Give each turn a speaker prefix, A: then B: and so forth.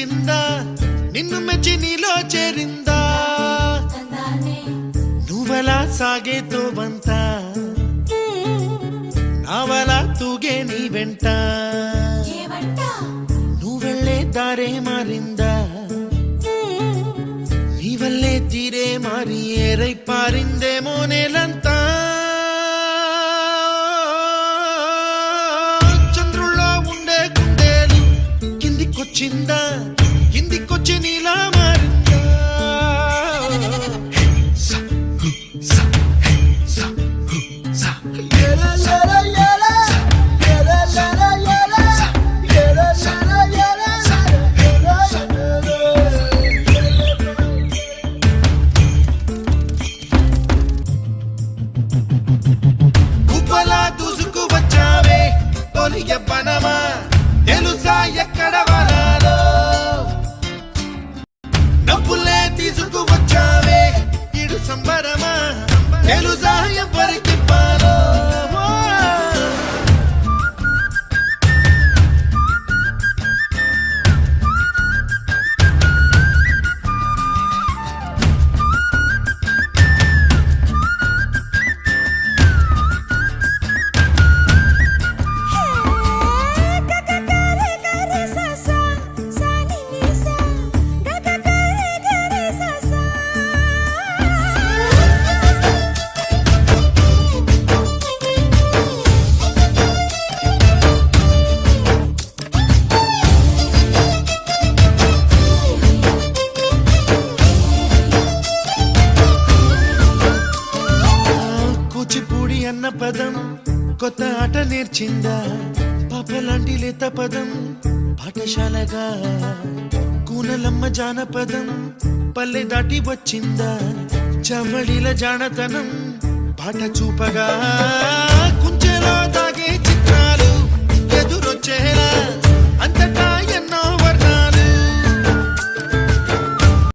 A: వచ్చిందా నిన్ను మెచ్చి నీలో చేరిందా నువ్వలా సాగేతో బంత నావలా తూగే నీ వెంట నువ్వెళ్ళే దారే మారిందా నీ వల్లే తీరే మారి ఏరై పారిందేమో నేలంతా చంద్రుల్లో ఉండే కుందేలు కిందికొచ్చిందా కిందికొచ్చి నీలా మారిందా పనమా తెలుసా ఎక్కడ వనాలో డబ్బులే తీసుకువచ్చావే ఇడు సంబరమా తెలుసా ఎవరికి పాలో అన్న పదం కొత్త ఆట నేర్చిందా పాపలాంటి లేత పదం పాఠశాలగా కూనలమ్మ జానపదం పల్లె దాటి వచ్చిందా చవళిల జానతనం పాట చూపగా